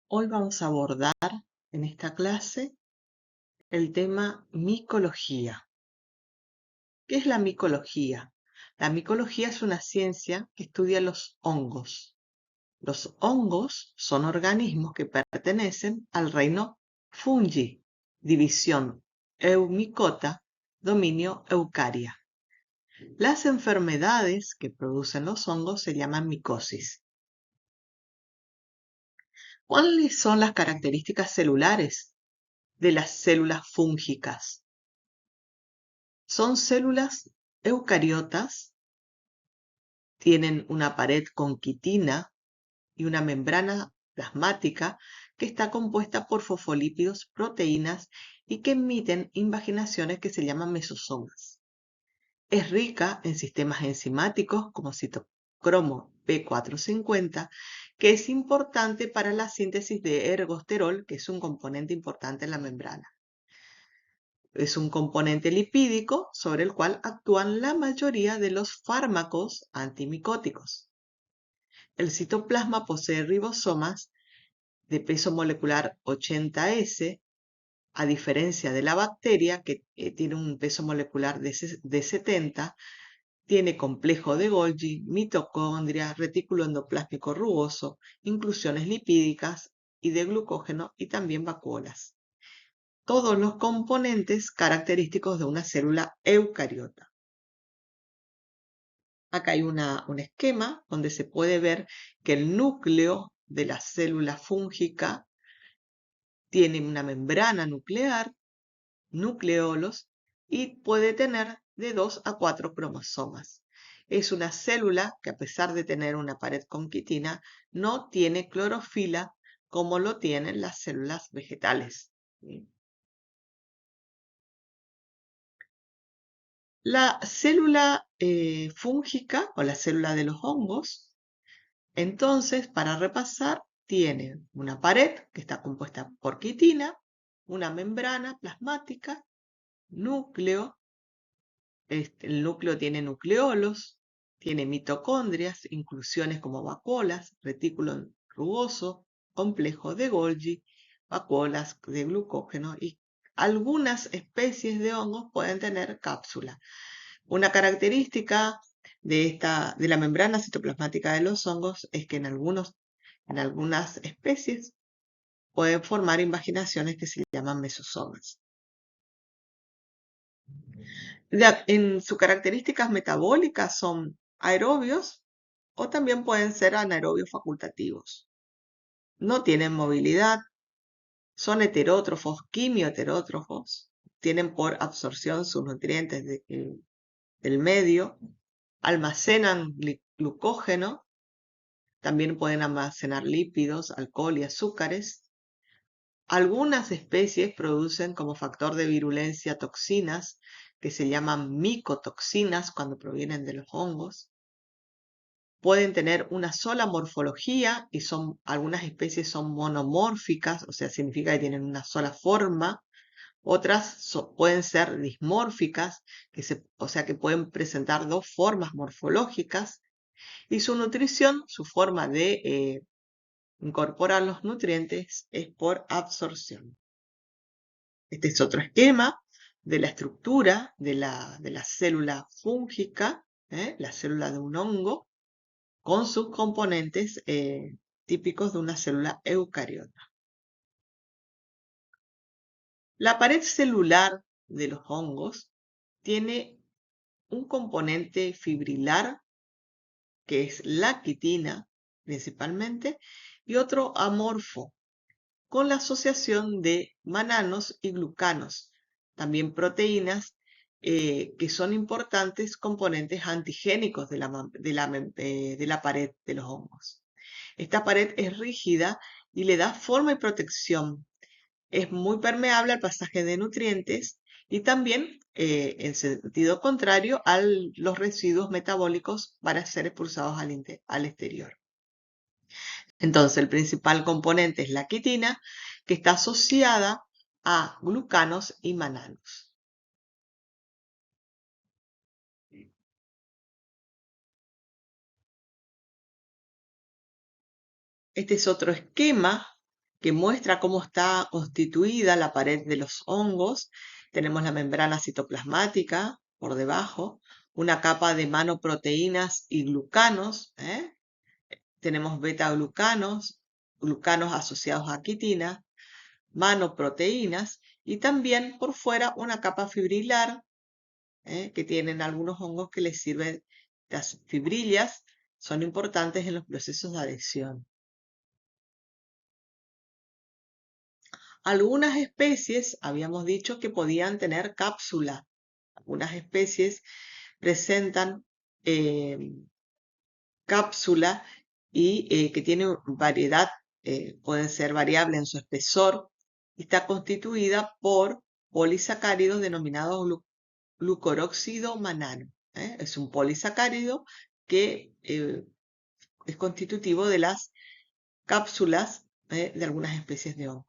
Hoy vamos a abordar en esta clase el tema micología. ¿Qué es la micología? La micología es una ciencia que estudia los hongos. Los hongos son organismos que pertenecen al reino Fungi, división Eumycota, dominio Eukarya. Las enfermedades que producen los hongos se llaman micosis. ¿Cuáles son las características celulares de las células fúngicas? Son células eucariotas, tienen una pared con quitina y una membrana plasmática que está compuesta por fosfolípidos, proteínas y que emiten invaginaciones que se llaman mesosomas. Es rica en sistemas enzimáticos como citocromo P450, que es importante para la síntesis de ergosterol, que es un componente importante en la membrana. Es un componente lipídico sobre el cual actúan la mayoría de los fármacos antimicóticos. El citoplasma posee ribosomas de peso molecular 80S, a diferencia de la bacteria que tiene un peso molecular de 70, tiene complejo de Golgi, mitocondria, retículo endoplásmico rugoso, inclusiones lipídicas y de glucógeno y también vacuolas. Todos los componentes característicos de una célula eucariota. Acá hay un esquema donde se puede ver que el núcleo de la célula fúngica tiene una membrana nuclear, nucleolos, y puede tener de 2 a 4 cromosomas. Es una célula que, a pesar de tener una pared con quitina, no tiene clorofila como lo tienen las células vegetales. La célula fúngica o la célula de los hongos, entonces, para repasar, tiene una pared que está compuesta por quitina, una membrana plasmática, núcleo, el núcleo tiene nucleolos, tiene mitocondrias, inclusiones como vacuolas, retículo rugoso, complejo de Golgi, vacuolas de glucógeno, y algunas especies de hongos pueden tener cápsula. Una característica de la membrana citoplasmática de los hongos es que en algunas especies pueden formar invaginaciones que se llaman mesosomas. En sus características metabólicas son aerobios o también pueden ser anaerobios facultativos. No tienen movilidad, son heterótrofos, quimioheterótrofos, tienen por absorción sus nutrientes del medio, almacenan glucógeno, también pueden almacenar lípidos, alcohol y azúcares. Algunas especies producen como factor de virulencia toxinas que se llaman micotoxinas cuando provienen de los hongos. Pueden tener una sola morfología y algunas especies son monomórficas, o sea, significa que tienen una sola forma. Otras pueden ser dismórficas, o sea que pueden presentar dos formas morfológicas. Y su nutrición, su forma de incorporar los nutrientes es por absorción. Este es otro esquema de la estructura de la célula fúngica, la célula de un hongo, con sus componentes típicos de una célula eucariota. La pared celular de los hongos tiene un componente fibrilar, que es la quitina principalmente, y otro amorfo, con la asociación de mananos y glucanos, también proteínas que son importantes componentes antigénicos de la pared de los hongos. Esta pared es rígida y le da forma y protección. Es muy permeable al pasaje de nutrientes y también, en sentido contrario, a los residuos metabólicos para ser expulsados al exterior. Entonces, el principal componente es la quitina, que está asociada a glucanos y mananos. Este es otro esquema que muestra cómo está constituida la pared de los hongos. Tenemos la membrana citoplasmática por debajo, una capa de manoproteínas y glucanos, tenemos beta-glucanos, glucanos asociados a quitina, manoproteínas y también por fuera una capa fibrilar, que tienen algunos hongos que les sirven. Las fibrillas son importantes en los procesos de adhesión. Algunas especies habíamos dicho que podían tener cápsula. Algunas especies presentan eh, cápsula y que tiene variedad, pueden ser variable en su espesor, y está constituida por polisacáridos denominados glucoróxido manano. Es un polisacárido que es constitutivo de las cápsulas de algunas especies de hongos.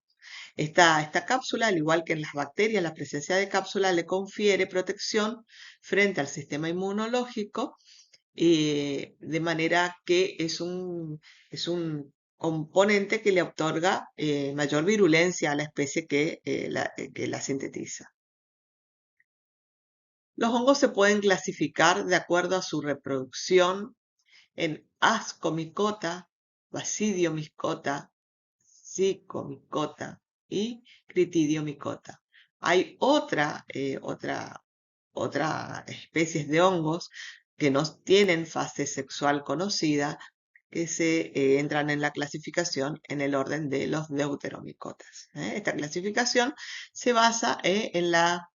Esta cápsula, al igual que en las bacterias, la presencia de cápsula le confiere protección frente al sistema inmunológico, de manera que es un componente que le otorga mayor virulencia a la especie que la sintetiza. Los hongos se pueden clasificar de acuerdo a su reproducción en Ascomycota, Basidiomycota, Zygomycota y Critidiomycota. Hay otra especies de hongos que no tienen fase sexual conocida, que se entran en la clasificación en el orden de los deuteromycotas. Esta clasificación se basa en la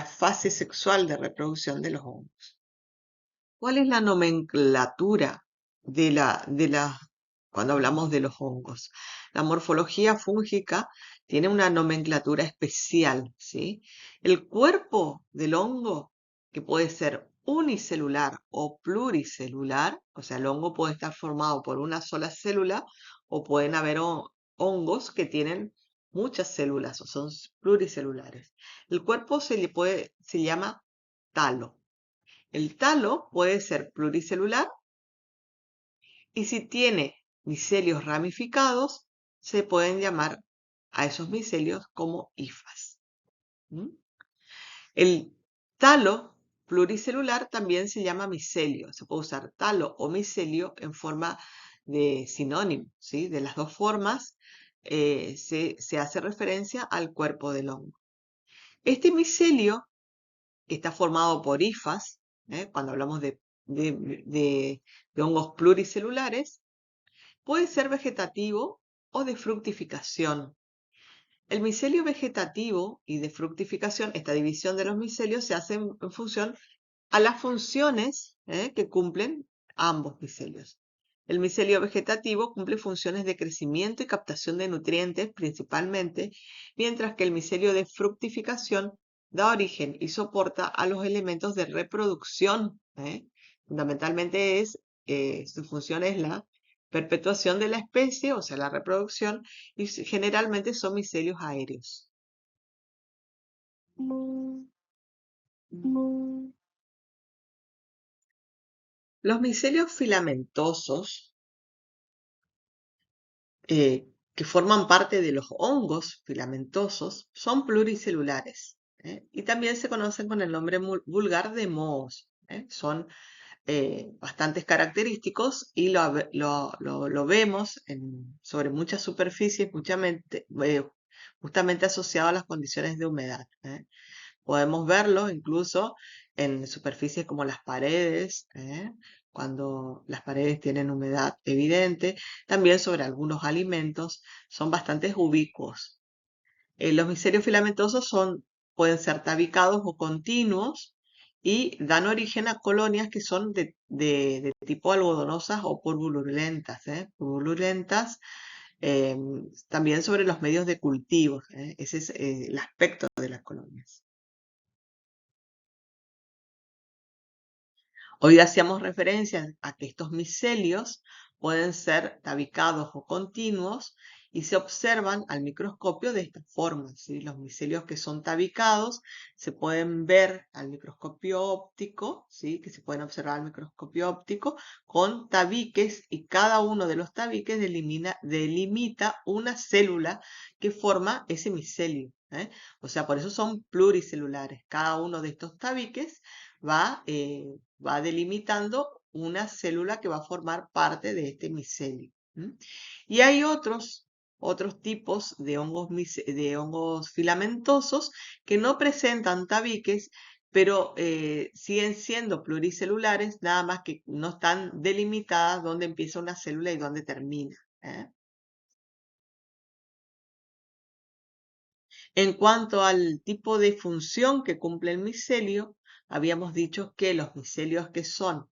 fase sexual de reproducción de los hongos. ¿Cuál es la nomenclatura cuando hablamos de los hongos? La morfología fúngica tiene una nomenclatura especial, ¿sí? El cuerpo del hongo, que puede ser unicelular o pluricelular, o sea, el hongo puede estar formado por una sola célula o pueden haber hongos que tienen muchas células o son pluricelulares. El cuerpo se llama talo. El talo puede ser pluricelular y si tiene micelios ramificados, se pueden llamar a esos micelios como hifas. El talo pluricelular también se llama micelio. Se puede usar talo o micelio en forma de sinónimo, ¿sí? De las dos formas se hace referencia al cuerpo del hongo. Este micelio, que está formado por hifas, cuando hablamos de hongos pluricelulares, puede ser vegetativo o de fructificación. El micelio vegetativo y de fructificación, esta división de los micelios se hace en función a las funciones que cumplen ambos micelios. El micelio vegetativo cumple funciones de crecimiento y captación de nutrientes principalmente, mientras que el micelio de fructificación da origen y soporta a los elementos de reproducción. Fundamentalmente su función es la perpetuación de la especie, o sea, la reproducción, y generalmente son micelios aéreos. Los micelios filamentosos, que forman parte de los hongos filamentosos, son pluricelulares, y también se conocen con el nombre vulgar de mohos. Son bastante característicos y lo vemos sobre muchas superficies, justamente asociado a las condiciones de humedad. Podemos verlo incluso en superficies como las paredes, cuando las paredes tienen humedad evidente, también sobre algunos alimentos, son bastante ubicuos. Los micelios filamentosos pueden ser tabicados o continuos y dan origen a colonias que son de tipo algodonosas o purpurulentas. Purpurulentas también sobre los medios de cultivo. Ese es el aspecto de las colonias. Hoy hacíamos referencia a que estos micelios pueden ser tabicados o continuos y se observan al microscopio de esta forma, ¿sí? Los micelios que son tabicados se pueden ver al microscopio óptico, ¿sí? Que se pueden observar al microscopio óptico con tabiques y cada uno de los tabiques delimita una célula que forma ese micelio, ¿eh? O sea, por eso son pluricelulares. Cada uno de estos tabiques va delimitando una célula que va a formar parte de este micelio. Y hay otros tipos de hongos filamentosos que no presentan tabiques, pero siguen siendo pluricelulares, nada más que no están delimitadas dónde empieza una célula y dónde termina, ¿eh? En cuanto al tipo de función que cumple el micelio, habíamos dicho que los micelios que son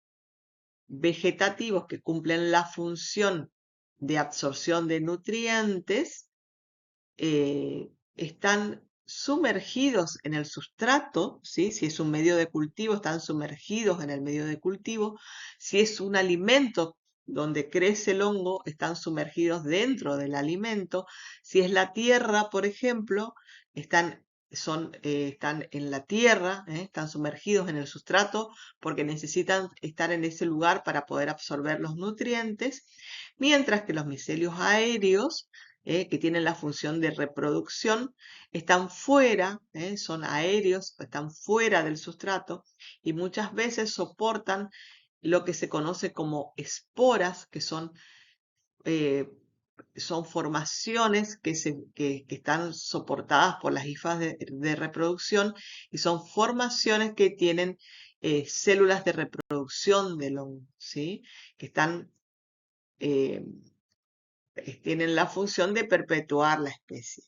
vegetativos, que cumplen la función de absorción de nutrientes, están sumergidos en el sustrato, ¿sí? Si es un medio de cultivo, están sumergidos en el medio de cultivo. Si es un alimento donde crece el hongo, están sumergidos dentro del alimento. Si es la tierra, por ejemplo, están en la tierra, están sumergidos en el sustrato porque necesitan estar en ese lugar para poder absorber los nutrientes, mientras que los micelios aéreos, que tienen la función de reproducción, están fuera, son aéreos, están fuera del sustrato y muchas veces soportan lo que se conoce como esporas, que eh, son formaciones que están soportadas por las hifas de reproducción y son formaciones que tienen células de reproducción del hongo, ¿sí? Que eh, tienen la función de perpetuar la especie.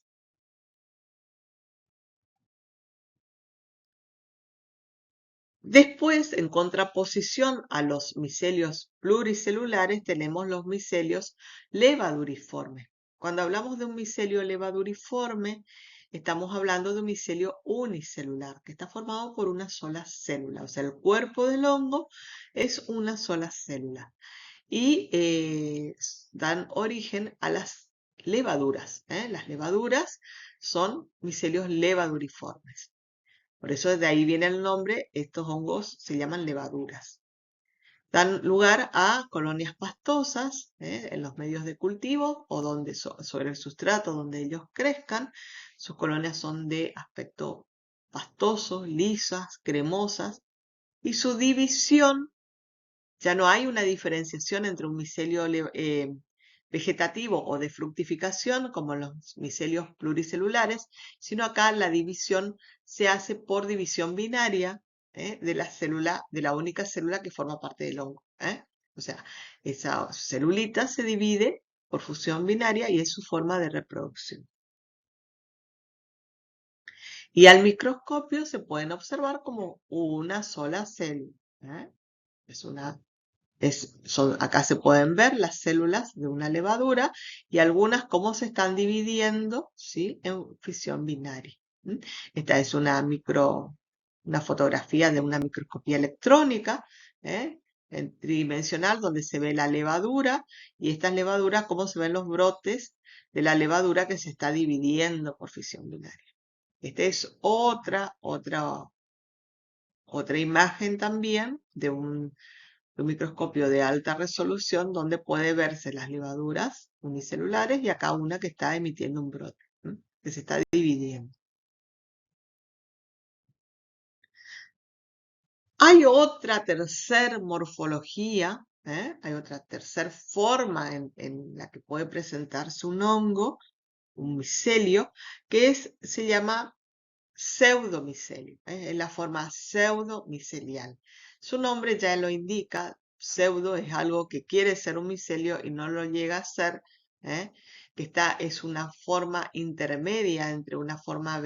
Después, en contraposición a los micelios pluricelulares, tenemos los micelios levaduriformes. Cuando hablamos de un micelio levaduriforme, estamos hablando de un micelio unicelular, que está formado por una sola célula. O sea, el cuerpo del hongo es una sola célula. Y dan origen a las levaduras, ¿eh? Las levaduras son micelios levaduriformes. Por eso de ahí viene el nombre, estos hongos se llaman levaduras. Dan lugar a colonias pastosas, en los medios de cultivo o sobre el sustrato donde ellos crezcan. Sus colonias son de aspecto pastoso, lisas, cremosas, y su división, ya no hay una diferenciación entre un micelio vegetativo o de fructificación, como los micelios pluricelulares, sino acá la división se hace por división binaria, de la célula, de la única célula que forma parte del hongo, O sea, esa celulita se divide por fusión binaria y es su forma de reproducción. Y al microscopio se pueden observar como una sola célula, ¿eh? Es una acá se pueden ver las células de una levadura y algunas cómo se están dividiendo, ¿sí? En fisión binaria. Esta es una fotografía de una microscopía electrónica, ¿eh? Tridimensional, donde se ve la levadura y estas levaduras, cómo se ven los brotes de la levadura que se está dividiendo por fisión binaria. Esta es otra imagen también de un microscopio de alta resolución donde puede verse las levaduras unicelulares y acá una que está emitiendo un brote, que se está dividiendo. Hay otra tercer morfología, hay otra tercer forma en la que puede presentarse un hongo, un micelio, se llama pseudomicelio, es la forma pseudomicelial. Su nombre ya lo indica, pseudo es algo que quiere ser un micelio y no lo llega a ser, ¿eh? Es una forma intermedia entre una forma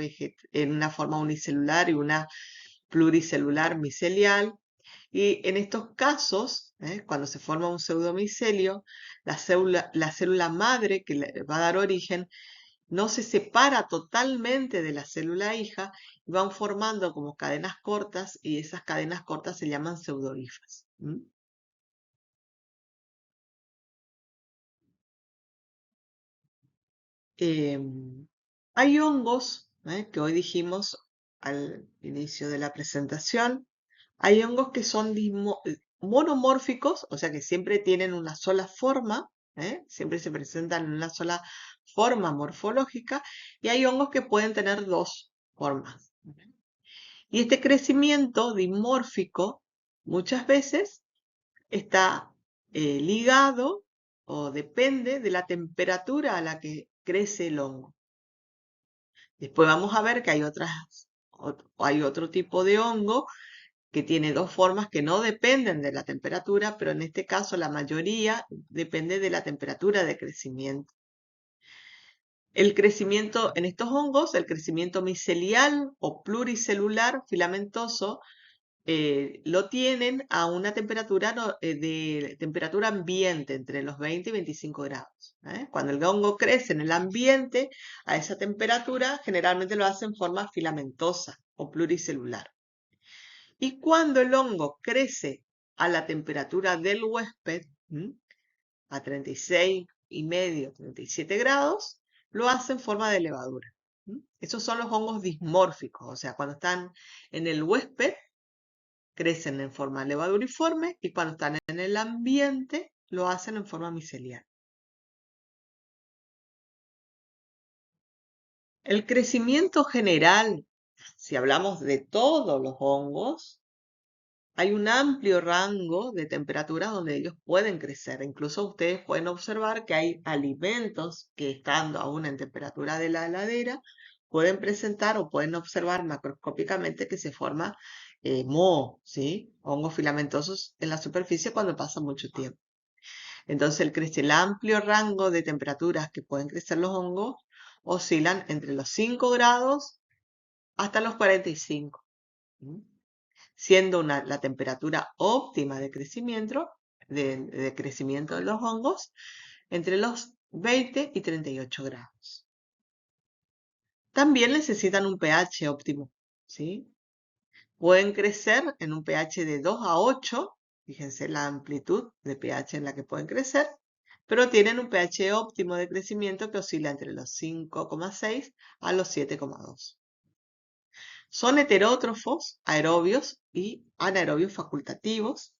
unicelular y una pluricelular micelial. Y en estos casos, cuando se forma un pseudomicelio, la célula madre que le va a dar origen no se separa totalmente de la célula hija y van formando como cadenas cortas y esas cadenas cortas se llaman pseudohifas. Hay hongos, que hoy dijimos al inicio de la presentación, hay hongos que son monomórficos, o sea que siempre tienen una sola forma, siempre se presentan en una sola forma morfológica, y hay hongos que pueden tener dos formas. Y este crecimiento dimórfico muchas veces está ligado o depende de la temperatura a la que crece el hongo. Después vamos a ver que hay otro tipo de hongo que tiene dos formas que no dependen de la temperatura, pero en este caso la mayoría depende de la temperatura de crecimiento. El crecimiento en estos hongos, el crecimiento micelial o pluricelular filamentoso, lo tienen a una temperatura de temperatura ambiente entre los 20 y 25 grados. Cuando el hongo crece en el ambiente, a esa temperatura generalmente lo hace en forma filamentosa o pluricelular. Y cuando el hongo crece a la temperatura del huésped, a 36,5, 37 grados, lo hace en forma de levadura. Esos son los hongos dismórficos, o sea, cuando están en el huésped, crecen en forma levaduriforme y cuando están en el ambiente, lo hacen en forma micelial. El crecimiento general, si hablamos de todos los hongos, hay un amplio rango de temperaturas donde ellos pueden crecer. Incluso ustedes pueden observar que hay alimentos que estando aún en temperatura de la heladera pueden presentar o pueden observar macroscópicamente que se forma moho, ¿sí? Hongos filamentosos en la superficie cuando pasa mucho tiempo. Entonces el amplio rango de temperaturas que pueden crecer los hongos oscilan entre los 5 grados hasta los 45. Siendo la temperatura óptima de crecimiento de los hongos entre los 20 y 38 grados. También necesitan un pH óptimo, ¿sí? Pueden crecer en un pH de 2 a 8, fíjense la amplitud de pH en la que pueden crecer, pero tienen un pH óptimo de crecimiento que oscila entre los 5,6 a los 7,2. Son heterótrofos, aerobios y anaerobios facultativos.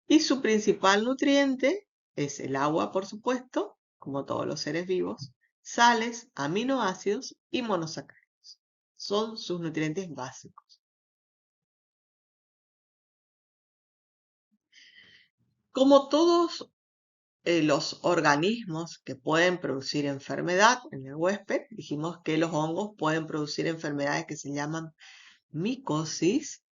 Y su principal nutriente es el agua, por supuesto, como todos los seres vivos, sales, aminoácidos y monosacáridos. Son sus nutrientes básicos. Como todos los organismos que pueden producir enfermedad en el huésped, dijimos que los hongos pueden producir enfermedades que se llaman micosis.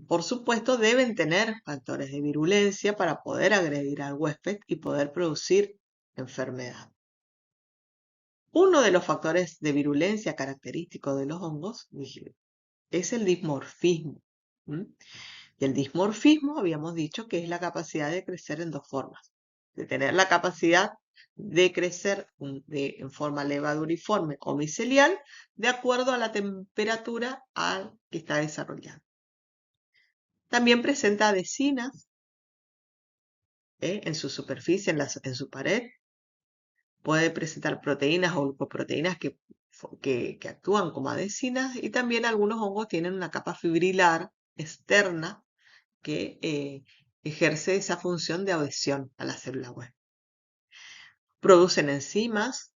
Por supuesto, deben tener factores de virulencia para poder agredir al huésped y poder producir enfermedad. Uno de los factores de virulencia característicos de los hongos es el dismorfismo. Y el dismorfismo habíamos dicho que es la capacidad de crecer en dos formas. De tener la capacidad de crecer en forma levaduriforme o micelial de acuerdo a la temperatura que está desarrollando. También presenta adhesinas en su superficie, en su pared. Puede presentar proteínas o glucoproteínas que actúan como adhesinas y también algunos hongos tienen una capa fibrilar externa que ejerce esa función de adhesión a la célula huésped. Producen enzimas,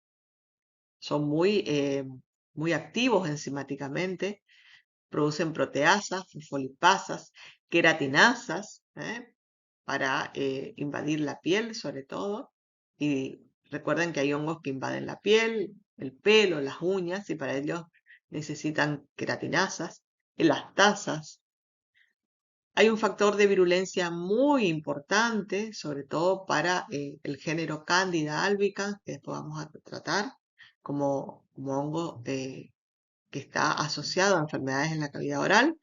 son muy activos enzimáticamente, producen proteasas, fosfolipasas, queratinasas, para invadir la piel sobre todo. Y recuerden que hay hongos que invaden la piel, el pelo, las uñas, y para ello necesitan queratinasas, elastasas. Hay un factor de virulencia muy importante, sobre todo para el género Candida albicans, que después vamos a tratar como hongo que está asociado a enfermedades en la cavidad oral,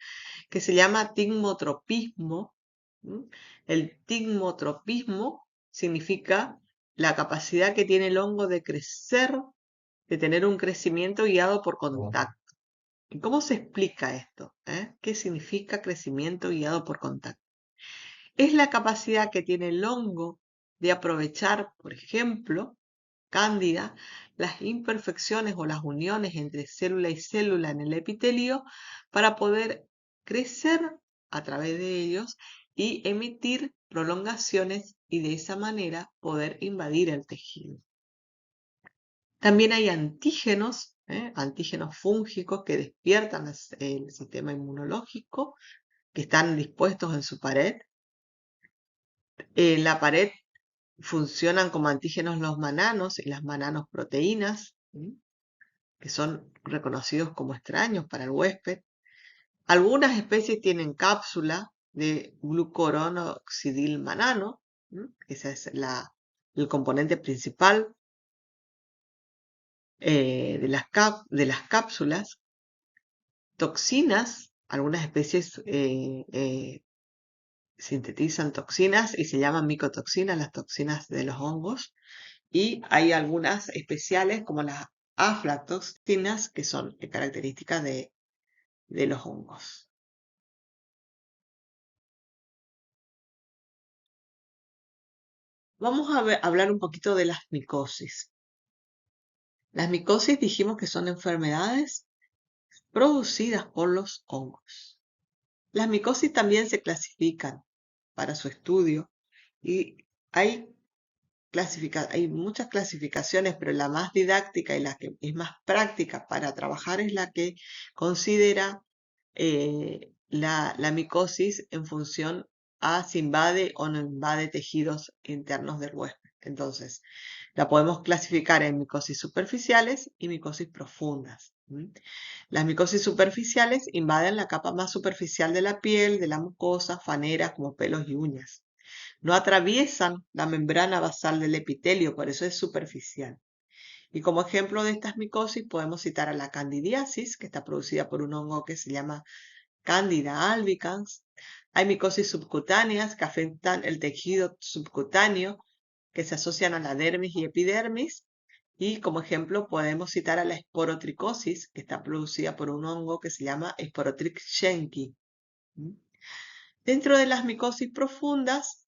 que se llama tigmotropismo. El tigmotropismo significa la capacidad que tiene el hongo de crecer, de tener un crecimiento guiado por contacto. ¿Y cómo se explica esto? ¿Qué significa crecimiento guiado por contacto? Es la capacidad que tiene el hongo de aprovechar, por ejemplo, cándida las imperfecciones o las uniones entre célula y célula en el epitelio para poder crecer a través de ellos y emitir prolongaciones y de esa manera poder invadir el tejido. También hay antígenos fúngicos que despiertan el sistema inmunológico, que están dispuestos en su pared. En la pared funcionan como antígenos los mananos y las mananosproteínas, que son reconocidos como extraños para el huésped. Algunas especies tienen cápsula de glucuronoxidilmanano, ese es el componente principal de las cápsulas. Toxinas, algunas especies sintetizan toxinas y se llaman micotoxinas, las toxinas de los hongos. Y hay algunas especiales como las aflatoxinas que son características de los hongos. Vamos a hablar un poquito de las micosis. Las micosis dijimos que son enfermedades producidas por los hongos. Las micosis también se clasifican para su estudio y hay muchas clasificaciones, pero la más didáctica y la que es más práctica para trabajar es la que considera la micosis en función a si invade o no invade tejidos internos del huésped. Entonces, la podemos clasificar en micosis superficiales y micosis profundas. Las micosis superficiales invaden la capa más superficial de la piel, de la mucosa, faneras como pelos y uñas. No atraviesan la membrana basal del epitelio, por eso es superficial. Y como ejemplo de estas micosis podemos citar a la candidiasis, que está producida por un hongo que se llama Candida albicans. Hay micosis subcutáneas que afectan el tejido subcutáneo, que se asocian a la dermis y epidermis. Y como ejemplo podemos citar a la esporotricosis, que está producida por un hongo que se llama Sporotrix schenki. Dentro de las micosis profundas,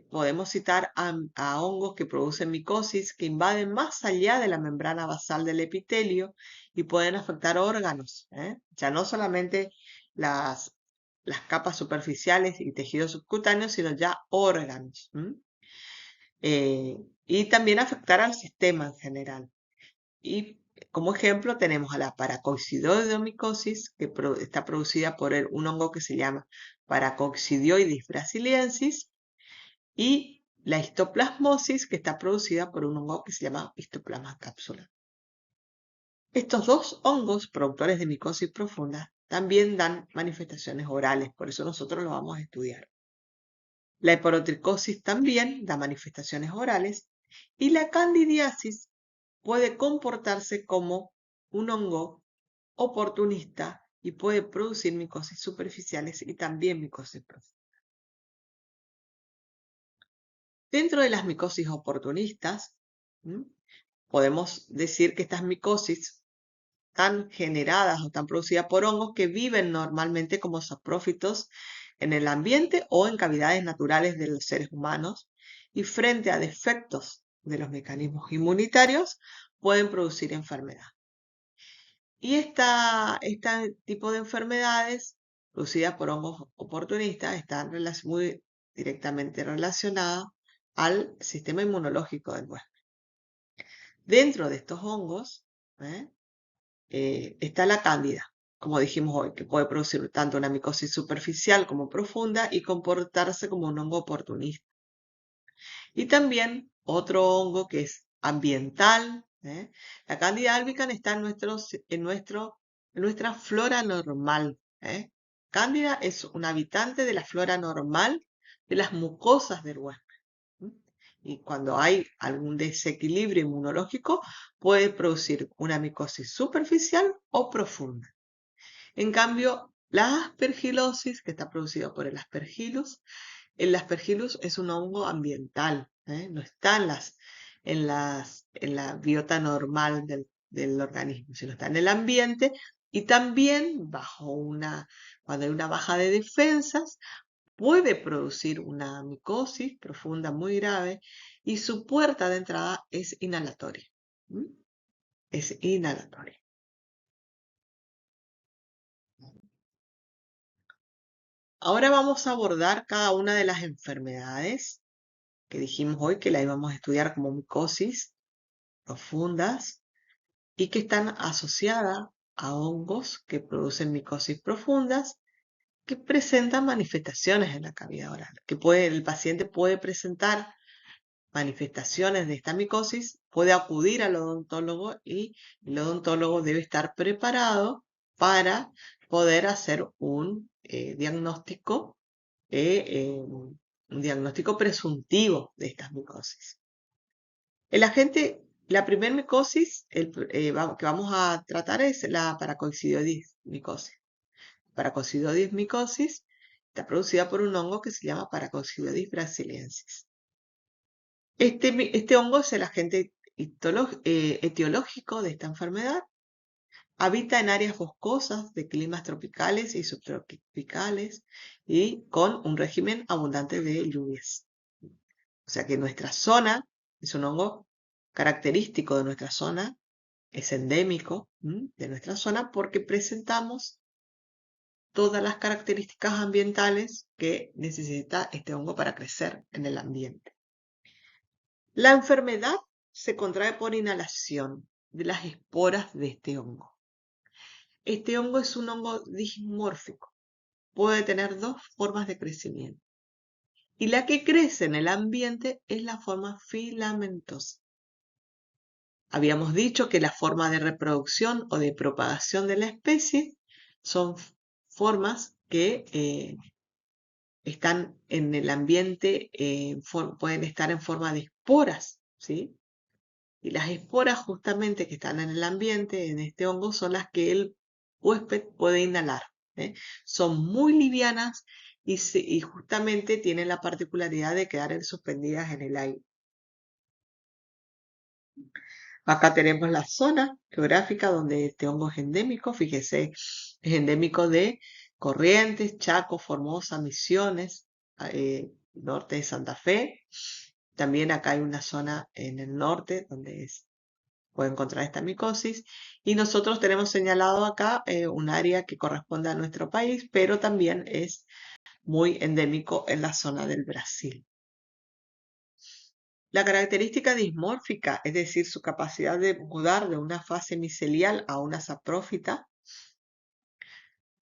podemos citar a hongos que producen micosis que invaden más allá de la membrana basal del epitelio y pueden afectar órganos, ya no solamente las capas superficiales y tejidos subcutáneos, sino ya órganos. Y también afectar al sistema en general. Y como ejemplo tenemos a la paracoxidoidomicosis, que está producida por un hongo que se llama Paracoccidioides brasiliensis, y la histoplasmosis, que está producida por un hongo que se llama Histoplasma cápsula. Estos dos hongos, productores de micosis profunda, también dan manifestaciones orales, por eso nosotros lo vamos a estudiar. La heporotricosis también da manifestaciones orales y la candidiasis puede comportarse como un hongo oportunista y puede producir micosis superficiales y también micosis profundas. Dentro de las micosis oportunistas, podemos decir que estas micosis están generadas o están producidas por hongos que viven normalmente como saprófitos en el ambiente o en cavidades naturales de los seres humanos y frente a defectos de los mecanismos inmunitarios pueden producir enfermedad. Y este tipo de enfermedades producidas por hongos oportunistas están muy directamente relacionadas al sistema inmunológico del huésped. Dentro de estos hongos está la cándida, como dijimos hoy, que puede producir tanto una micosis superficial como profunda y comportarse como un hongo oportunista. Y también otro hongo que es ambiental. La Candida albicans está en nuestra flora normal. Cándida es un habitante de la flora normal de las mucosas del huésped. Y cuando hay algún desequilibrio inmunológico, puede producir una micosis superficial o profunda. En cambio, la aspergilosis, que está producida por el aspergillus, el aspergillus es un hongo ambiental, no está en la biota normal del organismo, sino está en el ambiente y también cuando hay una baja de defensas, puede producir una micosis profunda muy grave y su puerta de entrada es inhalatoria. ¿Mm? Es inhalatoria. Ahora vamos a abordar cada una de las enfermedades que dijimos hoy que la íbamos a estudiar como micosis profundas y que están asociadas a hongos que producen micosis profundas que presentan manifestaciones en la cavidad oral, el paciente puede presentar manifestaciones de esta micosis, puede acudir al odontólogo y el odontólogo debe estar preparado para poder hacer un diagnóstico presuntivo de estas micosis. La primer micosis que vamos a tratar es la paracocidioides micosis. Paracocidioides micosis está producida por un hongo que se llama Paracocidioides brasiliensis. Este hongo es el agente etiológico de esta enfermedad. Habita en áreas boscosas de climas tropicales y subtropicales y con un régimen abundante de lluvias. O sea que nuestra zona es un hongo característico de nuestra zona, es endémico de nuestra zona porque presentamos todas las características ambientales que necesita este hongo para crecer en el ambiente. La enfermedad se contrae por inhalación de las esporas de este hongo. Este hongo es un hongo dismórfico. Puede tener dos formas de crecimiento. Y la que crece en el ambiente es la forma filamentosa. Habíamos dicho que la forma de reproducción o de propagación de la especie son formas que están en el ambiente, pueden estar en forma de esporas, ¿sí? Y las esporas justamente que están en el ambiente, en este hongo, son las que el huésped puede inhalar. Son muy livianas y justamente tienen la particularidad de quedar suspendidas en el aire. Acá tenemos la zona geográfica donde este hongo es endémico. Fíjese, es endémico de Corrientes, Chaco, Formosa, Misiones, norte de Santa Fe. También acá hay una zona en el norte donde puede encontrar esta micosis. Y nosotros tenemos señalado acá un área que corresponde a nuestro país, pero también es muy endémico en la zona del Brasil. La característica dismórfica, es decir, su capacidad de mudar de una fase micelial a una saprófita.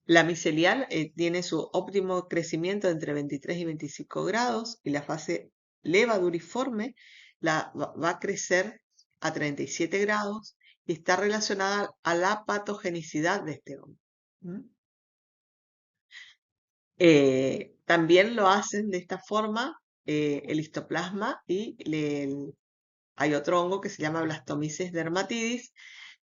La micelial tiene su óptimo crecimiento entre 23 y 25 grados y la fase levaduriforme va a crecer a 37 grados y está relacionada a la patogenicidad de este hongo. También lo hacen de esta forma el histoplasma y hay otro hongo que se llama Blastomyces dermatidis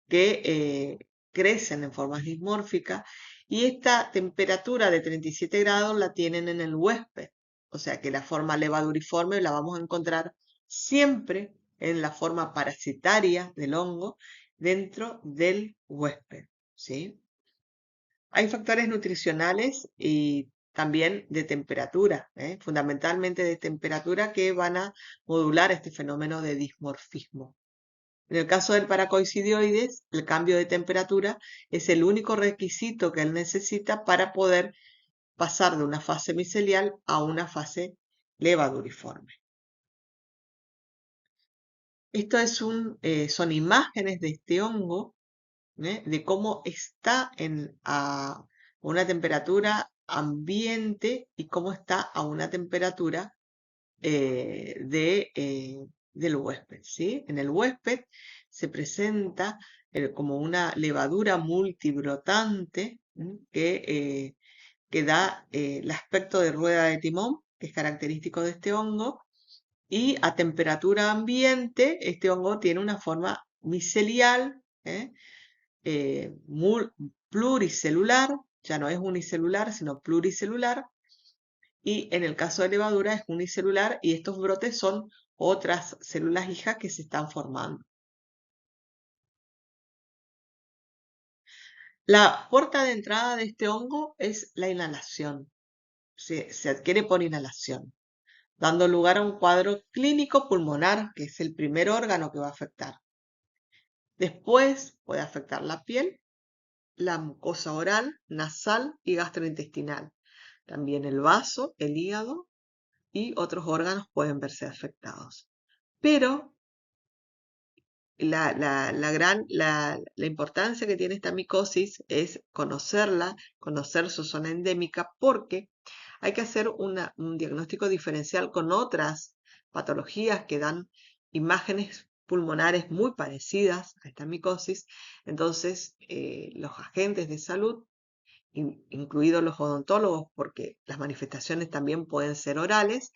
que crecen en formas dismórficas y esta temperatura de 37 grados la tienen en el huésped. O sea que la forma levaduriforme la vamos a encontrar siempre en la forma parasitaria del hongo dentro del huésped, ¿sí? Hay factores nutricionales y también de temperatura, fundamentalmente de temperatura, que van a modular este fenómeno de dismorfismo. En el caso del paracoicidioides, el cambio de temperatura es el único requisito que él necesita para poder pasar de una fase micelial a una fase levaduriforme. Esto son imágenes de este hongo, de cómo está a una temperatura ambiente y cómo está a una temperatura del huésped, ¿sí? En el huésped se presenta como una levadura multibrotante que da el aspecto de rueda de timón, que es característico de este hongo, y a temperatura ambiente este hongo tiene una forma micelial, pluricelular, ya no es unicelular, sino pluricelular, y en el caso de levadura es unicelular y estos brotes son otras células hijas que se están formando. La puerta de entrada de este hongo es la inhalación, se adquiere por inhalación. dando lugar a un cuadro clínico pulmonar, que es el primer órgano que va a afectar. Después puede afectar la piel, la mucosa oral, nasal y gastrointestinal. También el vaso, el hígado y otros órganos pueden verse afectados. Pero la importancia que tiene esta micosis es conocerla, conocer su zona endémica, porque hay que hacer un diagnóstico diferencial con otras patologías que dan imágenes pulmonares muy parecidas a esta micosis. Entonces, los agentes de salud, incluidos los odontólogos, porque las manifestaciones también pueden ser orales,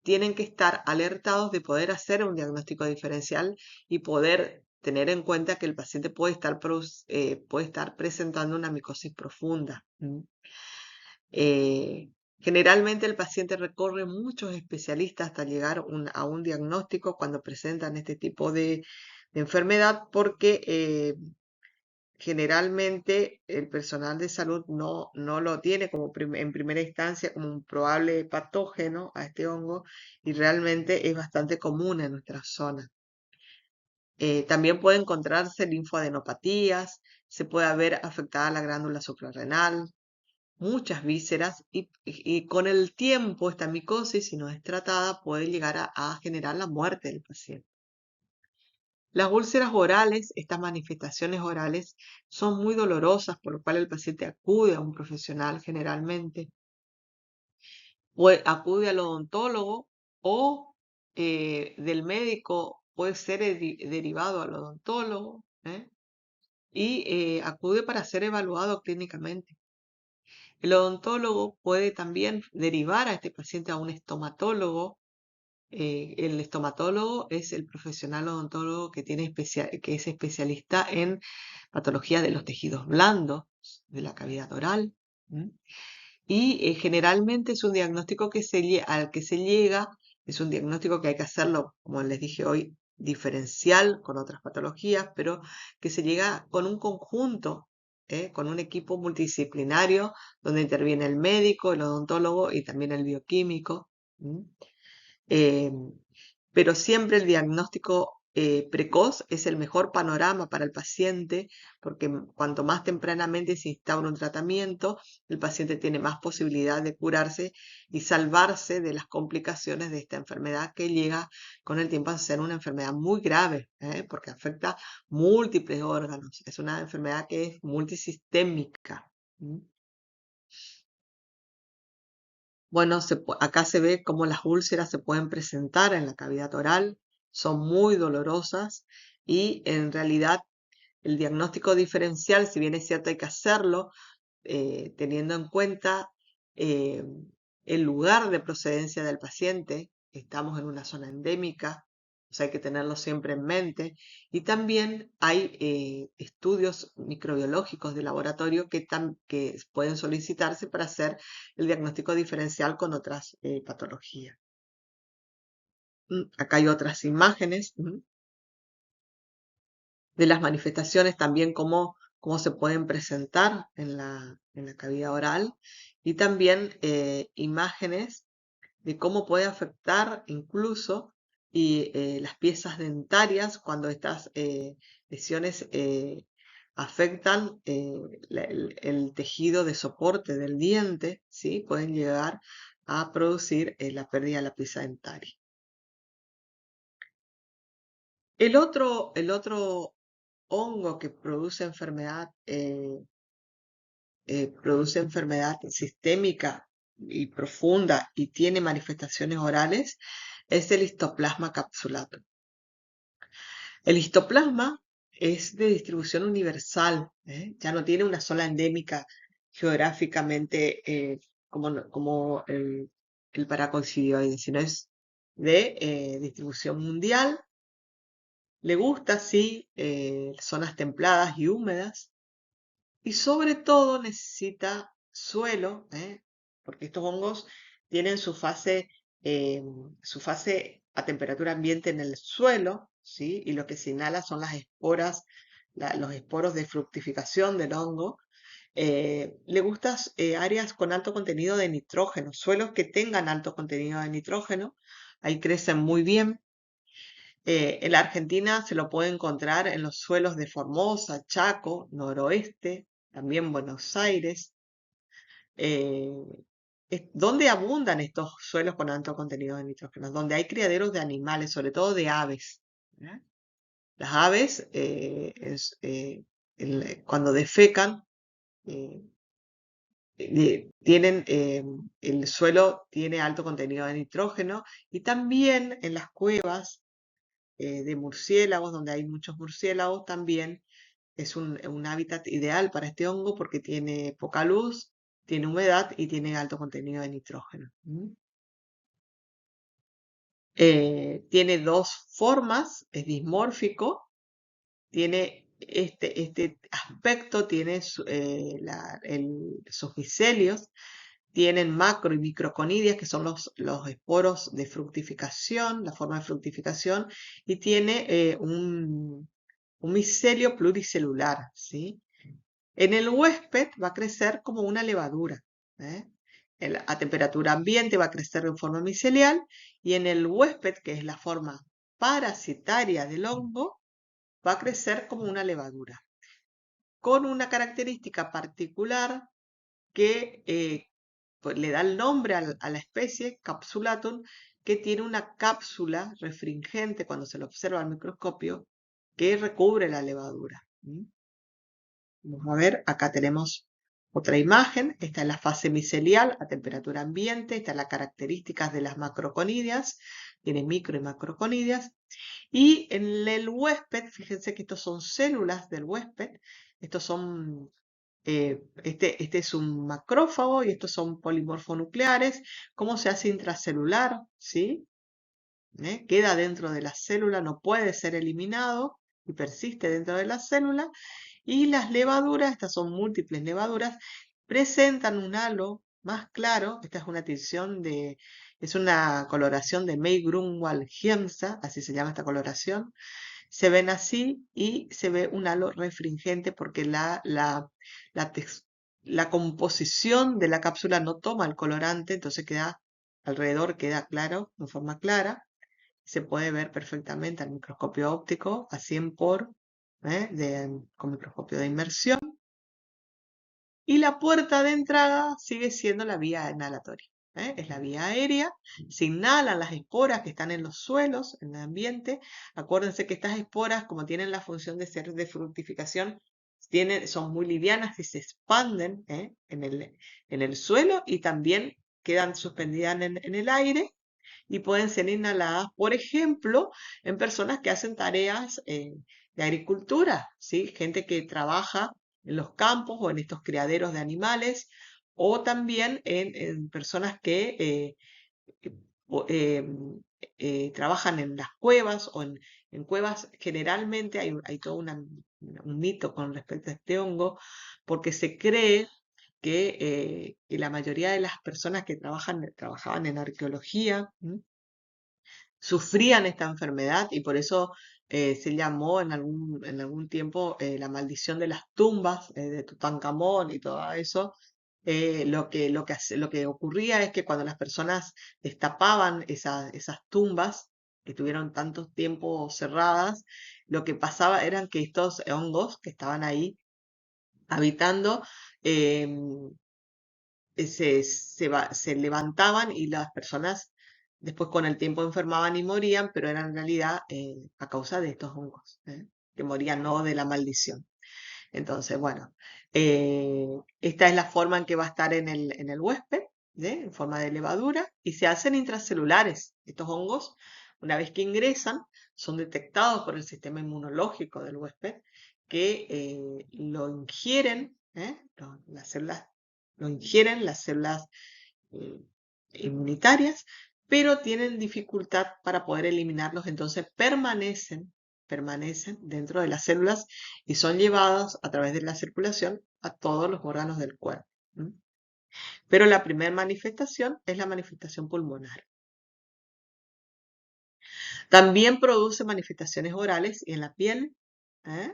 tienen que estar alertados de poder hacer un diagnóstico diferencial y poder tener en cuenta que el paciente puede estar presentando una micosis profunda. Generalmente el paciente recorre muchos especialistas hasta llegar a un diagnóstico cuando presentan este tipo de enfermedad, porque generalmente el personal de salud no lo tiene como en primera instancia como un probable patógeno a este hongo, y realmente es bastante común en nuestra zona. También puede encontrarse linfoadenopatías, se puede haber afectada la glándula suprarrenal, muchas vísceras, y con el tiempo esta micosis, si no es tratada, puede llegar a generar la muerte del paciente. Las úlceras orales, estas manifestaciones orales, son muy dolorosas, por lo cual el paciente acude a un profesional generalmente, o acude al odontólogo, o del médico puede ser derivado al odontólogo, y acude para ser evaluado clínicamente. El odontólogo puede también derivar a este paciente a un estomatólogo. El estomatólogo es el profesional odontólogo que es especialista en patologías de los tejidos blandos, de la cavidad oral. Y generalmente es un diagnóstico al que se llega, es un diagnóstico que hay que hacerlo, como les dije hoy, diferencial con otras patologías, pero que se llega con un conjunto, con un equipo multidisciplinario donde interviene el médico, el odontólogo y también el bioquímico. Eh, pero siempre el diagnóstico precoz es el mejor panorama para el paciente, porque cuanto más tempranamente se instaura un tratamiento, el paciente tiene más posibilidad de curarse y salvarse de las complicaciones de esta enfermedad, que llega con el tiempo a ser una enfermedad muy grave, porque afecta múltiples órganos. Es una enfermedad que es multisistémica. Bueno, acá se ve cómo las úlceras se pueden presentar en la cavidad oral, son muy dolorosas, y en realidad el diagnóstico diferencial, si bien es cierto hay que hacerlo, teniendo en cuenta eh, el lugar de procedencia del paciente, estamos en una zona endémica, o sea, hay que tenerlo siempre en mente. Y también hay estudios microbiológicos de laboratorio que pueden solicitarse para hacer el diagnóstico diferencial con otras patologías. Acá hay otras imágenes de las manifestaciones, también cómo se pueden presentar en la cavidad oral, y también imágenes de cómo puede afectar incluso las piezas dentarias cuando estas lesiones afectan el tejido de soporte del diente, ¿sí? Pueden llegar a producir la pérdida de la pieza dentaria. El otro hongo que produce enfermedad sistémica y profunda y tiene manifestaciones orales, es el histoplasma capsulatum. El histoplasma es de distribución universal, ya no tiene una zona endémica geográficamente como el paracocidioide, sino es de distribución mundial. Le gusta, sí, zonas templadas y húmedas, y sobre todo necesita suelo, porque estos hongos tienen eh, su fase a temperatura ambiente en el suelo, ¿sí? Y lo que se inhala son las esporas, los esporos de fructificación del hongo. Le gustan áreas con alto contenido de nitrógeno, suelos que tengan alto contenido de nitrógeno, ahí crecen muy bien. En la Argentina se lo puede encontrar en los suelos de Formosa, Chaco, Noroeste, también Buenos Aires, eh, donde abundan estos suelos con alto contenido de nitrógeno, donde hay criaderos de animales, sobre todo de aves. ¿Eh? Las aves, cuando defecan, eh, tienen, el suelo tiene alto contenido de nitrógeno y también en las cuevas de murciélagos, donde hay muchos murciélagos, también es un hábitat ideal para este hongo porque tiene poca luz, tiene humedad y tiene alto contenido de nitrógeno. Tiene dos formas, es dismórfico, tiene este aspecto, tiene sus micelios, tienen macro y microconidias, que son los esporos de fructificación, la forma de fructificación, y tiene un micelio pluricelular, ¿sí? En el huésped va a crecer como una levadura, ¿eh? A temperatura ambiente va a crecer en forma micelial y en el huésped, que es la forma parasitaria del hongo, va a crecer como una levadura, con una característica particular que pues, le da el nombre a la especie, Capsulatum, que tiene una cápsula refringente cuando se lo observa al microscopio que recubre la levadura. Vamos a ver, acá tenemos otra imagen. Esta es la fase micelial a temperatura ambiente. Esta es las características de las macroconidias. Tiene micro y macroconidias. Y en el huésped, fíjense que estos son células del huésped. Estos son, este es un macrófago y estos son polimorfonucleares. ¿Cómo se hace intracelular? ¿Sí? Queda dentro de la célula, no puede ser eliminado y persiste dentro de la célula. Y las levaduras, estas son múltiples levaduras, presentan un halo más claro. Esta es una es una coloración de May-Grunwald-Giemsa, así se llama esta coloración. Se ven así y se ve un halo refringente porque la, la composición de la cápsula no toma el colorante, entonces alrededor queda claro, en forma clara. Se puede ver perfectamente al microscopio óptico a 100 por, con microscopio de inmersión. Y la puerta de entrada sigue siendo la vía inhalatoria. Es la vía aérea, se inhalan las esporas que están en los suelos, en el ambiente. Acuérdense que estas esporas, como tienen la función de ser de fructificación, son muy livianas y se expanden en el suelo y también quedan suspendidas en el aire y pueden ser inhaladas, por ejemplo, en personas que hacen tareas de agricultura, ¿sí? Gente que trabaja en los campos o en estos criaderos de animales, o también en personas que o, trabajan en las cuevas o en cuevas. Generalmente hay todo un mito con respecto a este hongo, porque se cree que la mayoría de las personas que trabajaban en arqueología, sufrían esta enfermedad y por eso se llamó en algún tiempo la maldición de las tumbas de Tutankamón y todo eso. Lo que ocurría es que cuando las personas destapaban esas tumbas que tuvieron tanto tiempo cerradas, lo que pasaba eran que estos hongos que estaban ahí habitando em, se levantaban y las personas después con el tiempo enfermaban y morían, pero era en realidad a causa de estos hongos, que morían no de la maldición. Entonces, bueno, esta es la forma en que va a estar en el huésped, en forma de levadura, y se hacen intracelulares. Estos hongos, una vez que ingresan, son detectados por el sistema inmunológico del huésped, que lo ingieren, las células, lo ingieren las células eh, inmunitarias, pero tienen dificultad para poder eliminarlos, entonces permanecen dentro de las células y son llevados a través de la circulación a todos los órganos del cuerpo. Pero la primera manifestación es la manifestación pulmonar. También produce manifestaciones orales y en la piel. ¿eh?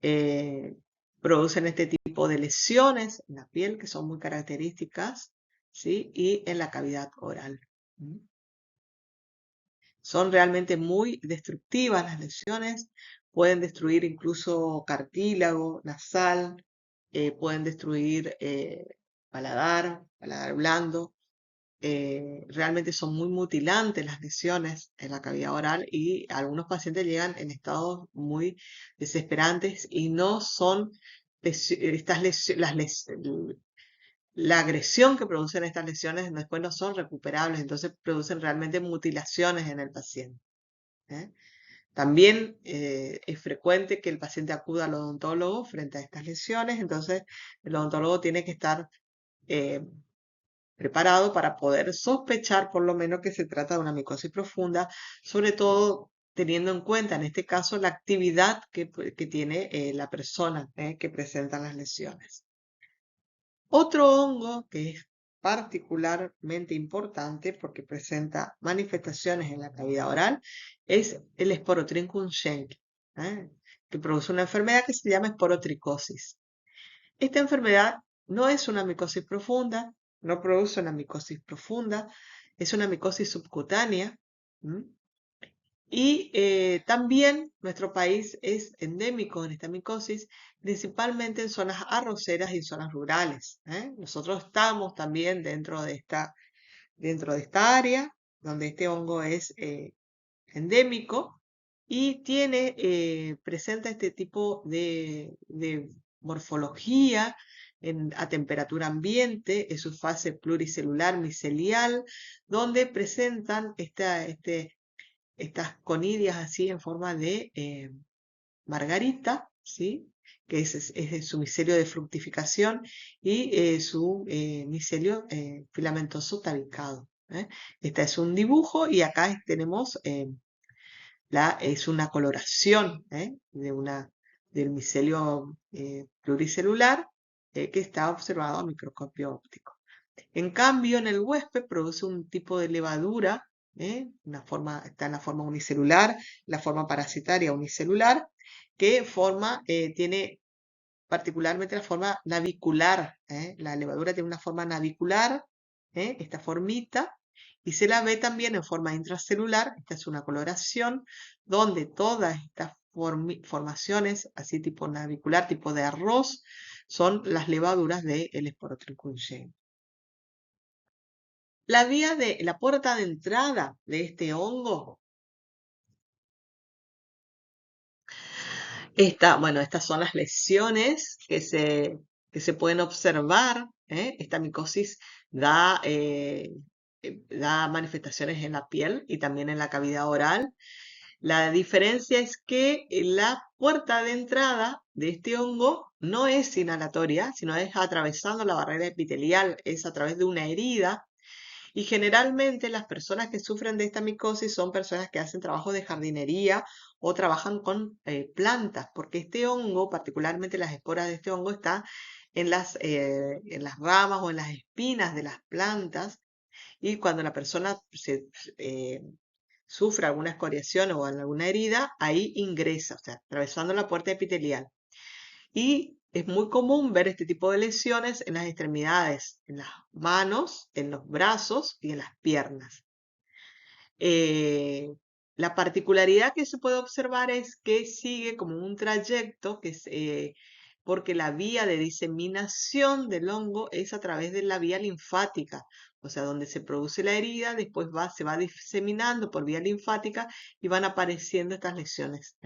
Eh, producen este tipo de lesiones en la piel que son muy características, ¿sí? Y en la cavidad oral. Son realmente muy destructivas las lesiones, pueden destruir incluso cartílago nasal, pueden destruir paladar blando. Realmente son muy mutilantes las lesiones en la cavidad oral y algunos pacientes llegan en estados muy desesperantes y no son la agresión que producen estas lesiones después no son recuperables, entonces producen realmente mutilaciones en el paciente. ¿eh? También es frecuente que el paciente acuda al odontólogo frente a estas lesiones, entonces el odontólogo tiene que estar eh, preparado para poder sospechar por lo menos que se trata de una micosis profunda, sobre todo teniendo en cuenta en este caso la actividad que tiene la persona que presenta las lesiones. Otro hongo que es particularmente importante porque presenta manifestaciones en la cavidad oral es el Sporotrichum schenckii, que produce una enfermedad que se llama esporotricosis. Esta enfermedad no es una micosis profunda, no produce una micosis profunda, es una micosis subcutánea. Y también nuestro país es endémico en esta micosis, principalmente en zonas arroceras y zonas rurales. Nosotros estamos también dentro de esta área donde este hongo es endémico y presenta este tipo de morfología a temperatura ambiente, en su fase pluricelular micelial, donde presentan estas conidias así en forma de margarita, ¿sí? Que es su micelio de fructificación y su micelio filamentoso tabicado. Este es un dibujo y acá tenemos es una coloración del micelio pluricelular que está observado a microscopio óptico. En cambio, en el huésped produce un tipo de levadura, está en la forma unicelular, la forma parasitaria unicelular, que tiene particularmente la forma navicular. La levadura tiene una forma navicular, esta formita, y se la ve también en forma intracelular. Esta es una coloración donde todas estas formaciones, así tipo navicular, tipo de arroz, son las levaduras del Sporotrichum schenckii. La puerta de entrada de este hongo, estas son las lesiones que se pueden observar. Esta micosis da manifestaciones en la piel y también en la cavidad oral. La diferencia es que la puerta de entrada de este hongo no es inhalatoria, sino es atravesando la barrera epitelial, es a través de una herida. Y generalmente las personas que sufren de esta micosis son personas que hacen trabajo de jardinería o trabajan con plantas, porque este hongo, particularmente las esporas de este hongo, están en las ramas o en las espinas de las plantas, y cuando la persona eh, sufre alguna escoriación o alguna herida, ahí ingresa, o sea, atravesando la puerta epitelial. Y es muy común ver este tipo de lesiones en las extremidades, en las manos, en los brazos y en las piernas. La particularidad que se puede observar es que sigue como un trayecto porque la vía de diseminación del hongo es a través de la vía linfática, o sea, donde se produce la herida, después se va diseminando por vía linfática y van apareciendo estas lesiones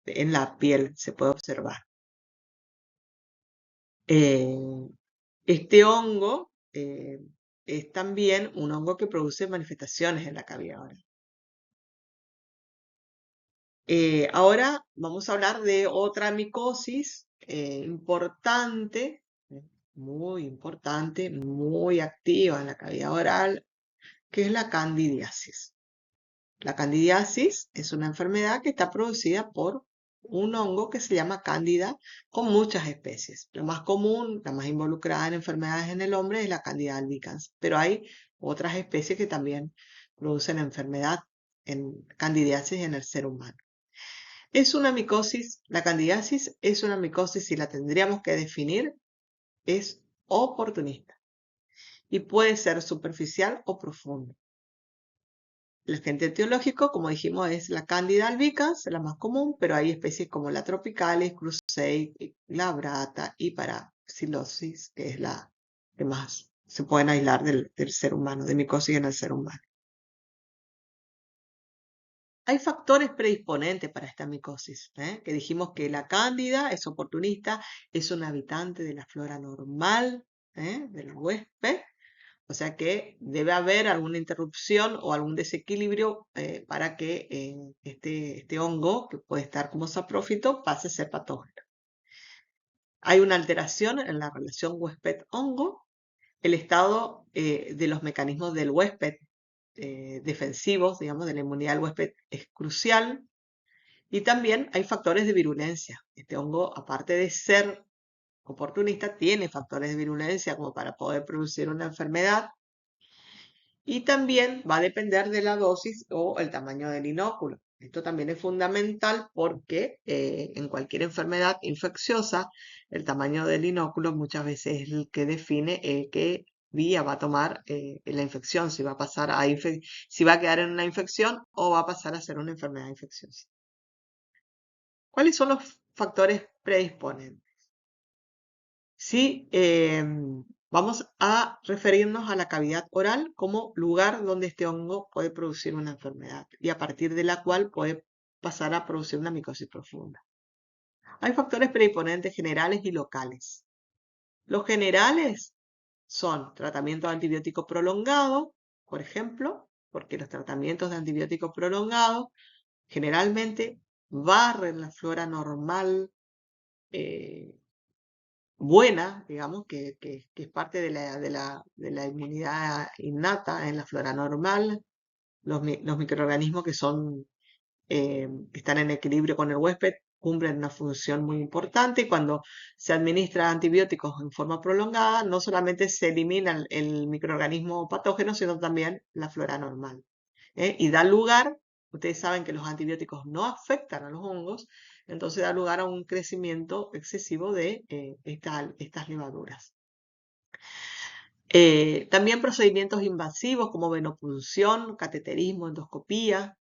en la piel, se puede observar. Eh, este hongo es también un hongo que produce manifestaciones en la cavidad oral. Ahora vamos a hablar de otra micosis importante, muy importante, muy activa en la cavidad oral, que es la candidiasis. La candidiasis es una enfermedad que está producida por un hongo que se llama cándida, con muchas especies. La más común, la más involucrada en enfermedades en el hombre es la cándida albicans, pero hay otras especies que también producen enfermedad en candidiasis en el ser humano. Es una micosis, la candidiasis es una micosis, si la tendríamos que definir, es oportunista y puede ser superficial o profunda. El agente etiológico, como dijimos, es la Candida albicans, la más común, pero hay especies como la tropicalis, crusei, glabrata y parapsilosis, que es la que más se pueden aislar del ser humano, de micosis en el ser humano. Hay factores predisponentes para esta micosis, que dijimos que la cándida es oportunista, es un habitante de la flora normal, del huésped, o sea que debe haber alguna interrupción o algún desequilibrio para que este hongo, que puede estar como saprófito, pase a ser patógeno. Hay una alteración en la relación huésped-hongo, el estado de los mecanismos del huésped defensivos, digamos, de la inmunidad del huésped es crucial. Y también hay factores de virulencia. Este hongo, aparte de ser oportunista, tiene factores de virulencia como para poder producir una enfermedad. Y también va a depender de la dosis o el tamaño del inóculo. Esto también es fundamental porque en cualquier enfermedad infecciosa, el tamaño del inóculo muchas veces es el que define qué vía va a tomar la infección, si va a pasar si va a quedar en una infección o va a pasar a ser una enfermedad infecciosa. ¿Cuáles son los factores predisponentes? Sí, vamos a referirnos a la cavidad oral como lugar donde este hongo puede producir una enfermedad y a partir de la cual puede pasar a producir una micosis profunda. Hay factores predisponentes generales y locales. Los generales son tratamiento de antibiótico prolongado, por ejemplo, porque los tratamientos de antibiótico prolongado generalmente barren la flora normal eh, buena, digamos, que es parte de la inmunidad innata en la flora normal, los microorganismos que están en equilibrio con el huésped cumplen una función muy importante y cuando se administran antibióticos en forma prolongada, no solamente se elimina el microorganismo patógeno, sino también la flora normal. Y da lugar, ustedes saben que los antibióticos no afectan a los hongos, entonces da lugar a un crecimiento excesivo de estas levaduras. También procedimientos invasivos como venopunción, cateterismo, endoscopía,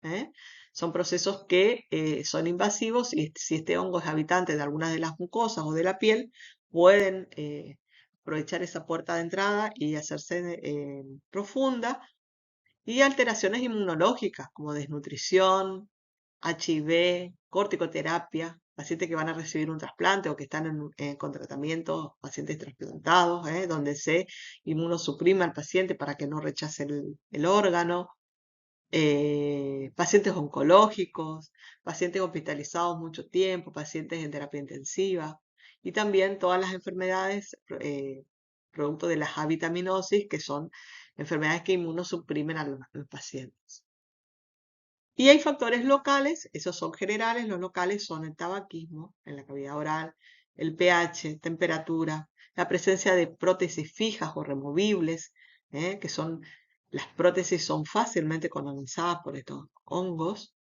son procesos que son invasivos y si este hongo es habitante de algunas de las mucosas o de la piel, pueden aprovechar esa puerta de entrada y hacerse profunda. Y alteraciones inmunológicas como desnutrición, HIV, corticoterapia, pacientes que van a recibir un trasplante o que están con tratamiento, pacientes trasplantados, donde se inmunosuprime al paciente para que no rechace el órgano, pacientes oncológicos, pacientes hospitalizados mucho tiempo, pacientes en terapia intensiva y también todas las enfermedades producto de las avitaminosis, que son enfermedades que inmunosuprimen a los pacientes. Y hay factores locales, esos son generales, los locales son el tabaquismo en la cavidad oral, el pH, temperatura, la presencia de prótesis fijas o removibles, que son, las prótesis son fácilmente colonizadas por estos hongos,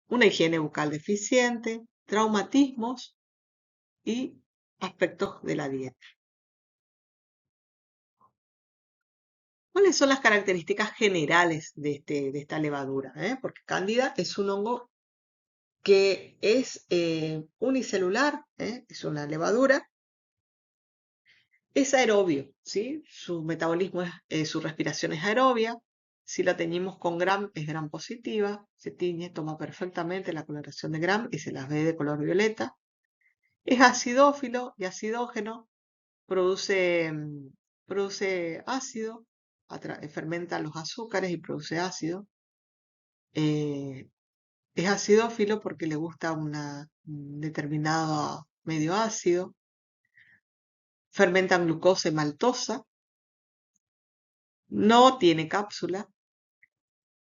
una higiene bucal deficiente, traumatismos y aspectos de la dieta. ¿Cuáles son las características generales de esta levadura? Porque Cándida es un hongo que es unicelular, es una levadura, es aerobio, ¿sí? Su metabolismo su respiración es aerobia. Si la teñimos con Gram, es Gram positiva, se tiñe, toma perfectamente la coloración de Gram y se las ve de color violeta. Es acidófilo y acidógeno, produce ácido, fermenta los azúcares y produce ácido. Eh, Es acidófilo porque le gusta un determinado medio ácido. Fermentan glucosa y maltosa. No tiene cápsula.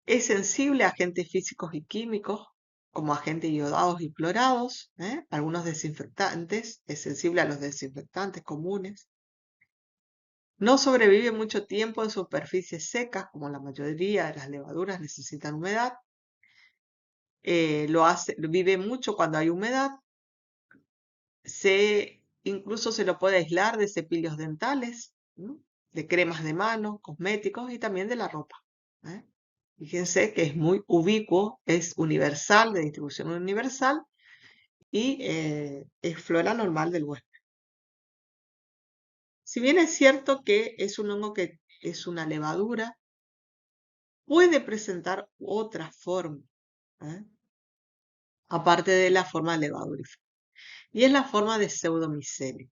Es sensible a agentes físicos y químicos, como agentes iodados y clorados. Algunos desinfectantes. Es sensible a los desinfectantes comunes. No sobrevive mucho tiempo en superficies secas, como la mayoría de las levaduras necesitan humedad. vive mucho cuando hay humedad, incluso se lo puede aislar de cepillos dentales, ¿no? De cremas de mano, cosméticos y también de la ropa. ¿Eh? Fíjense que es muy ubicuo, es universal, de distribución universal y es flora normal del huésped. Si bien es cierto que es un hongo que es una levadura, puede presentar otra forma, ¿eh? Aparte de la forma levaduriforme, y es la forma de pseudomicelio.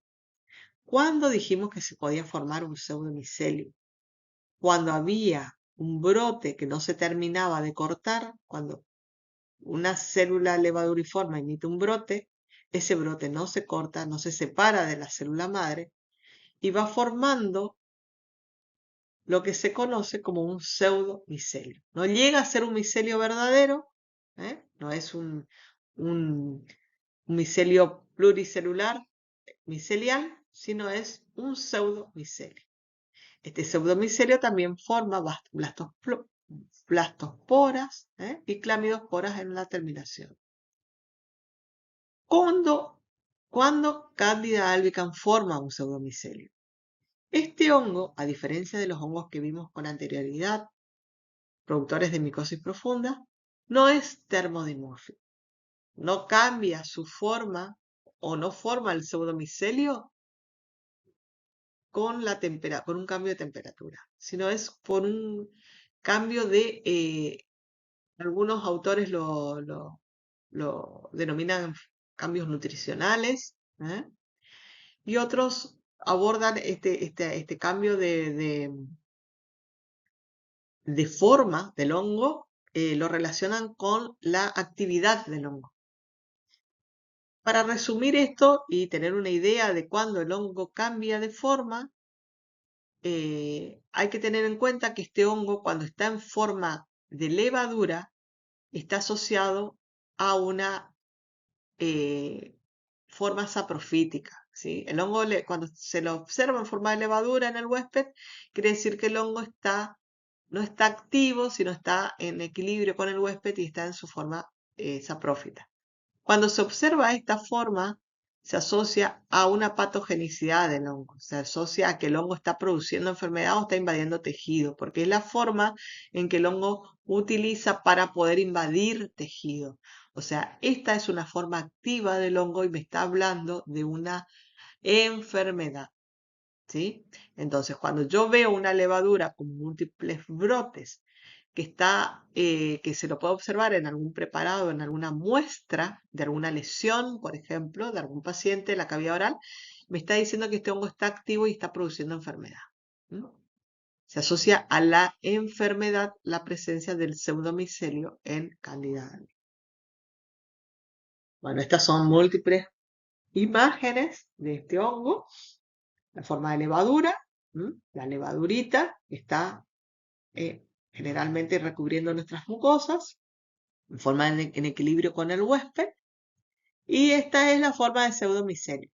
¿Cuándo dijimos que se podía formar un pseudomicelio? Cuando había un brote que no se terminaba de cortar, cuando una célula levaduriforme emite un brote, ese brote no se corta, no se separa de la célula madre y va formando lo que se conoce como un pseudomicelio. No llega a ser un micelio verdadero, no es un micelio pluricelular micelial, sino es un pseudomicelio. Este pseudomicelio también forma blastosporas y clamidosporas en la terminación. ¿Cuándo Candida albicans forma un pseudomicelio? Este hongo, a diferencia de los hongos que vimos con anterioridad, productores de micosis profunda, no es termodimórfico. No cambia su forma o no forma el pseudomicelio con un cambio de temperatura, sino es por un cambio de, algunos autores lo denominan cambios nutricionales, ¿eh? Y otros abordan este cambio de forma del hongo, lo relacionan con la actividad del hongo. Para resumir esto y tener una idea de cuándo el hongo cambia de forma, hay que tener en cuenta que este hongo, cuando está en forma de levadura, está asociado a una forma saprofítica, ¿sí? El hongo, cuando se lo observa en forma de levadura en el huésped, quiere decir que el hongo no está activo, sino está en equilibrio con el huésped y está en su forma saprófita. Cuando se observa esta forma, se asocia a una patogenicidad del hongo, se asocia a que el hongo está produciendo enfermedad o está invadiendo tejido, porque es la forma en que el hongo utiliza para poder invadir tejido. O sea, esta es una forma activa del hongo y me está hablando de una enfermedad, ¿sí? Entonces, cuando yo veo una levadura con múltiples brotes que se lo puede observar en algún preparado, en alguna muestra de alguna lesión, por ejemplo, de algún paciente de la cavidad oral, me está diciendo que este hongo está activo y está produciendo enfermedad. Se asocia a la enfermedad la presencia del pseudomicelio en Candida albicans. Bueno, estas son múltiples imágenes de este hongo, la forma de levadura, la levadurita está generalmente recubriendo nuestras mucosas, en forma en equilibrio con el huésped, y esta es la forma de pseudomicelio,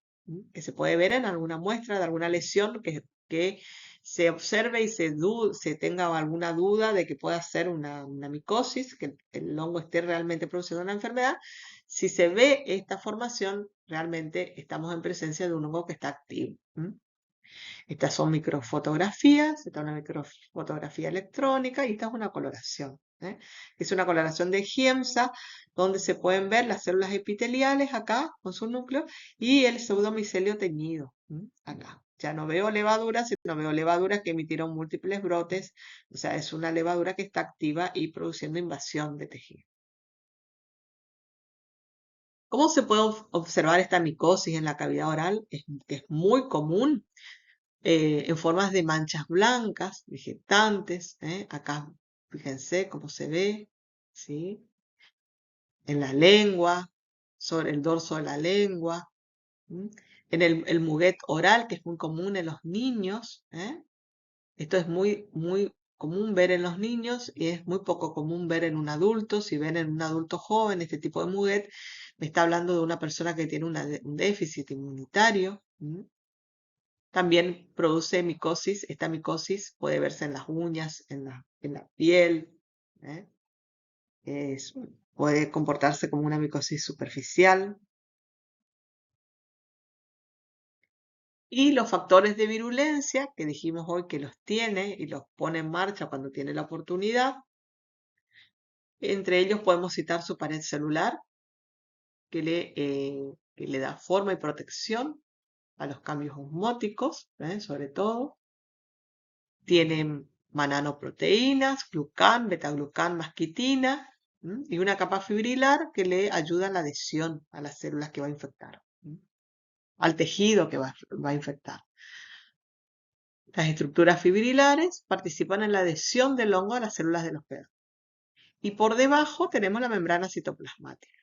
que se puede ver en alguna muestra de alguna lesión que se observe y se tenga alguna duda de que pueda ser una micosis, que el hongo esté realmente produciendo una enfermedad. Si se ve esta formación, realmente estamos en presencia de un hongo que está activo. Estas son microfotografías, esta es una microfotografía electrónica y esta es una coloración. Es una coloración de Giemsa donde se pueden ver las células epiteliales acá con su núcleo y el pseudomicelio teñido acá. Ya no veo levaduras, sino veo levaduras que emitieron múltiples brotes, o sea, es una levadura que está activa y produciendo invasión de tejido. ¿Cómo se puede observar esta micosis en la cavidad oral? Es muy común en formas de manchas blancas, vegetantes. Acá, fíjense cómo se ve, ¿sí? En la lengua, sobre el dorso de la lengua, en el muguet oral, que es muy común en los niños. Esto es muy común ver en los niños y es muy poco común ver en un adulto. Si ven en un adulto joven este tipo de muguet, me está hablando de una persona que tiene un déficit inmunitario. También produce micosis. Esta micosis puede verse en las uñas, en la piel. Es puede comportarse como una micosis superficial. Y los factores de virulencia, que dijimos hoy que los tiene y los pone en marcha cuando tiene la oportunidad. Entre ellos podemos citar su pared celular, que le da forma y protección a los cambios osmóticos, sobre todo. Tienen mananoproteínas, glucán, betaglucán, masquitina, y una capa fibrilar que le ayuda a la adhesión a las células que va a infectar, al tejido que va a infectar. Las estructuras fibrilares participan en la adhesión del hongo a las células del hospedador. Y por debajo tenemos la membrana citoplasmática.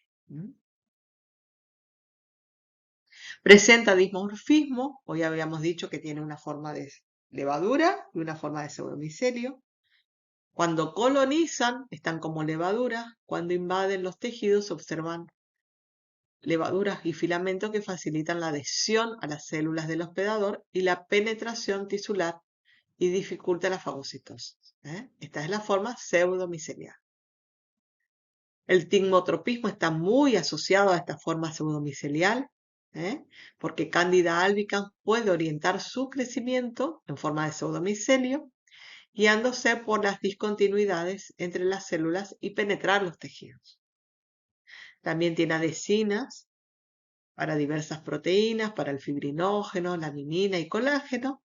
Presenta dimorfismo, hoy habíamos dicho que tiene una forma de levadura y una forma de pseudomicelio. Cuando colonizan, están como levaduras. Cuando invaden los tejidos, se observan levaduras y filamentos que facilitan la adhesión a las células del hospedador y la penetración tisular y dificulta la fagocitosis. Esta es la forma pseudomicelial. El tigmotropismo está muy asociado a esta forma pseudomicelial, porque Candida albicans puede orientar su crecimiento en forma de pseudomicelio, guiándose por las discontinuidades entre las células y penetrar los tejidos. También tiene adhesinas para diversas proteínas, para el fibrinógeno, laminina y colágeno.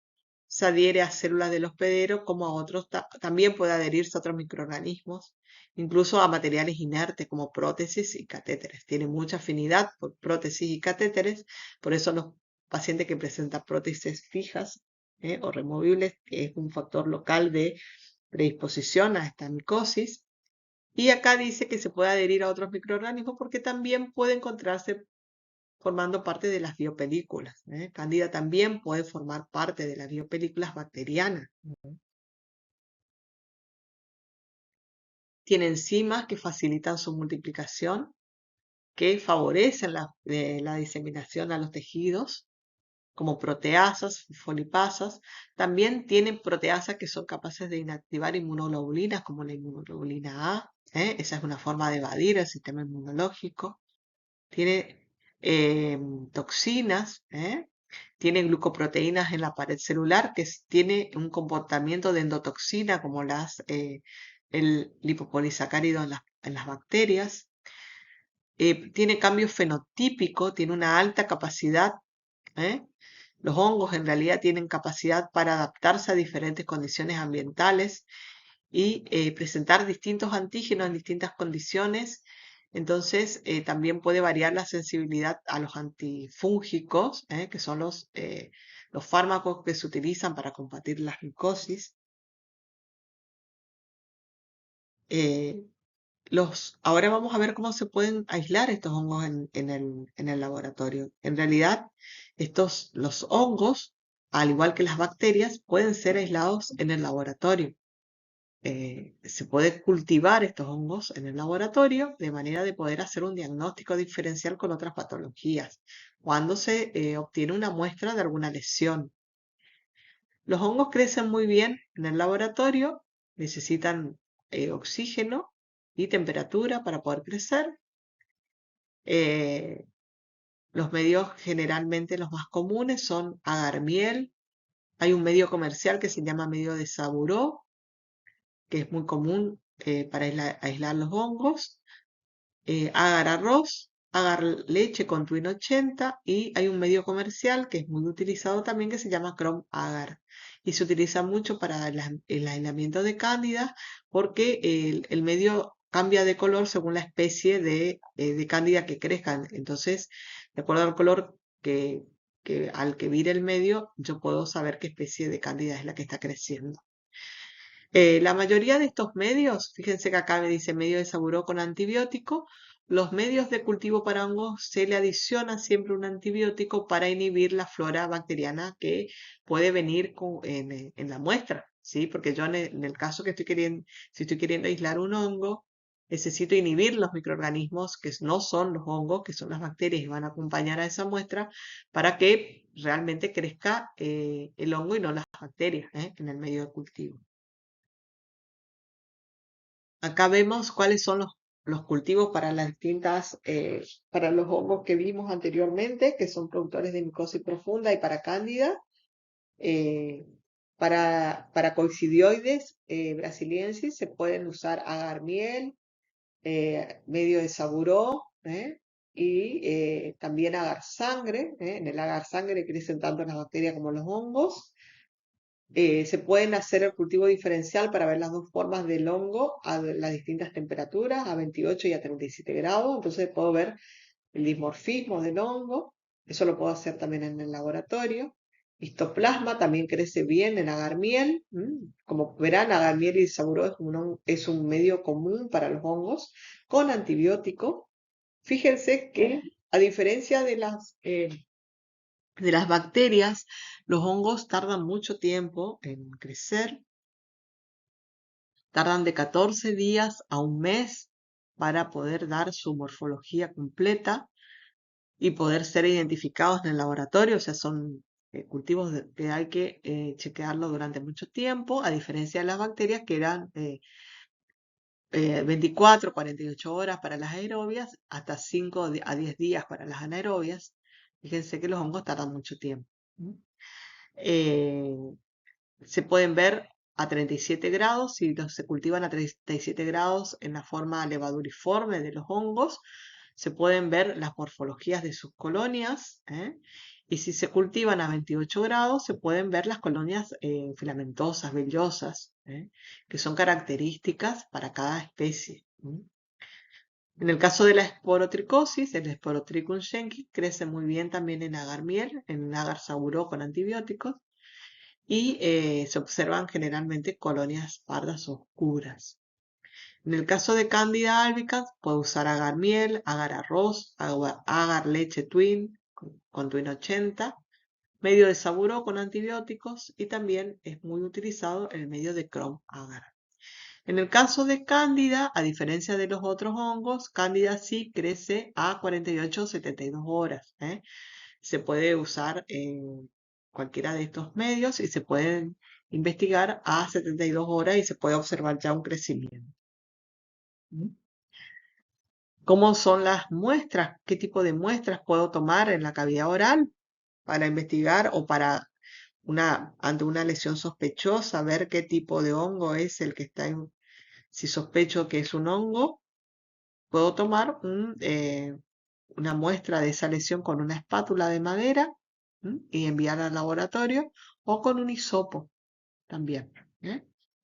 Se adhiere a células del hospedero como a otros, también puede adherirse a otros microorganismos, incluso a materiales inertes como prótesis y catéteres. Tiene mucha afinidad por prótesis y catéteres, por eso los pacientes que presentan prótesis fijas o removibles, que es un factor local de predisposición a esta micosis. Y acá dice que se puede adherir a otros microorganismos porque también puede encontrarse formando parte de las biopelículas. Candida también puede formar parte de las biopelículas bacterianas. Tiene enzimas que facilitan su multiplicación, que favorecen la diseminación a los tejidos, como proteasas, folipasas. También tienen proteasas que son capaces de inactivar inmunoglobulinas, como la inmunoglobulina A. Esa es una forma de evadir el sistema inmunológico. Tiene toxinas, tiene glucoproteínas en la pared celular que tiene un comportamiento de endotoxina como el lipopolisacárido en las bacterias. Tiene cambio fenotípico, tiene una alta capacidad. Los hongos en realidad tienen capacidad para adaptarse a diferentes condiciones ambientales y presentar distintos antígenos en distintas condiciones. Entonces, también puede variar la sensibilidad a los antifúngicos, que son los fármacos que se utilizan para combatir la micosis. Ahora vamos a ver cómo se pueden aislar estos hongos en el laboratorio. En realidad, los hongos, al igual que las bacterias, pueden ser aislados en el laboratorio. Se puede cultivar estos hongos en el laboratorio de manera de poder hacer un diagnóstico diferencial con otras patologías cuando se obtiene una muestra de alguna lesión. Los hongos crecen muy bien en el laboratorio, necesitan oxígeno y temperatura para poder crecer. Los medios generalmente los más comunes son agar-miel. Hay un medio comercial que se llama medio de Saburó, que es muy común para aislar los hongos. Agar arroz, agar leche con Twin 80 y hay un medio comercial que es muy utilizado también que se llama Chrome Agar y se utiliza mucho para el aislamiento de cándida porque el medio cambia de color según la especie de cándida que crezcan. Entonces, de acuerdo al color al que vire el medio, yo puedo saber qué especie de cándida es la que está creciendo. La mayoría de estos medios, fíjense que acá me dice medio de Saburó con antibiótico, los medios de cultivo para hongos se le adiciona siempre un antibiótico para inhibir la flora bacteriana que puede venir en la muestra, ¿sí? Porque yo en el caso que si estoy queriendo aislar un hongo, necesito inhibir los microorganismos que no son los hongos, que son las bacterias y van a acompañar a esa muestra para que realmente crezca el hongo y no las bacterias en el medio de cultivo. Acá vemos cuáles son los cultivos para las distintas, para los hongos que vimos anteriormente, que son productores de micosis profunda, y para cándida. eh, para coccidioides brasiliensis se pueden usar agar-miel, medio de saburó, y también agar-sangre. En el agar-sangre crecen tanto las bacterias como los hongos. Se pueden hacer el cultivo diferencial para ver las dos formas del hongo a las distintas temperaturas, a 28 y a 37 grados. Entonces puedo ver el dimorfismo del hongo. Eso lo puedo hacer también en el laboratorio. Histoplasma también crece bien en agar-miel. Como verán, agar-miel y saburó es un medio común para los hongos con antibiótico. Fíjense que a diferencia de las bacterias, los hongos tardan mucho tiempo en crecer, tardan de 14 días a un mes para poder dar su morfología completa y poder ser identificados en el laboratorio. O sea, son cultivos que hay que chequearlo durante mucho tiempo, a diferencia de las bacterias que eran 24, 48 horas para las aerobias, hasta 5 a 10 días para las anaerobias. Fíjense que los hongos tardan mucho tiempo. Eh, Se pueden ver a 37 grados, si se cultivan a 37 grados en la forma levaduriforme de los hongos, se pueden ver las morfologías de sus colonias, y si se cultivan a 28 grados, se pueden ver las colonias filamentosas, vellosas, que son características para cada especie. En el caso de la esporotricosis, el Sporotrichum schenki crece muy bien también en agar-miel, en agar saburó con antibióticos, y se observan generalmente colonias pardas oscuras. En el caso de Candida albicans, puede usar agar miel, agar arroz, agar leche twin con twin 80, medio de saburó con antibióticos, y también es muy utilizado el medio de Chrome agar. En el caso de Cándida, a diferencia de los otros hongos, Cándida sí crece a 48 o 72 horas. Se puede usar en cualquiera de estos medios y se pueden investigar a 72 horas y se puede observar ya un crecimiento. ¿Cómo son las muestras? ¿Qué tipo de muestras puedo tomar en la cavidad oral para investigar o para ante una lesión sospechosa, ver qué tipo de hongo es el que está en? Si sospecho que es un hongo, puedo tomar una muestra de esa lesión con una espátula de madera y enviarla al laboratorio, o con un hisopo también.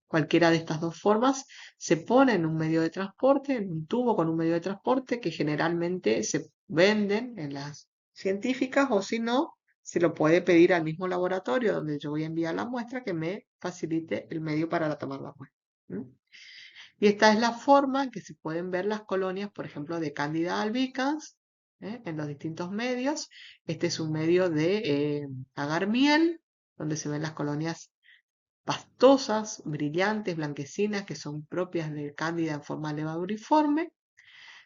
Cualquiera de estas dos formas se pone en un medio de transporte, en un tubo con un medio de transporte que generalmente se venden en las científicas, o si no, se lo puede pedir al mismo laboratorio donde yo voy a enviar la muestra que me facilite el medio para tomar la muestra. Y esta es la forma en que se pueden ver las colonias, por ejemplo, de Candida albicans, en los distintos medios. Este es un medio de agar-miel, donde se ven las colonias pastosas, brillantes, blanquecinas, que son propias de Cándida en forma levaduriforme.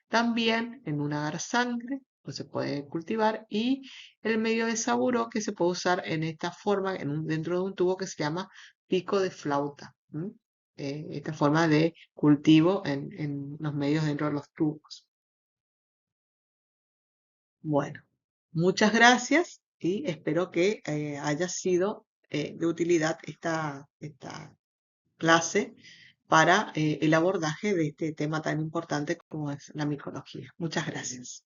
También en un agar-sangre, pues se puede cultivar, y el medio de saburó, que se puede usar en esta forma, dentro de un tubo que se llama pico de flauta. Esta forma de cultivo en los medios dentro de los tubos. Bueno, muchas gracias y espero que haya sido de utilidad esta clase para el abordaje de este tema tan importante como es la micología. Muchas gracias.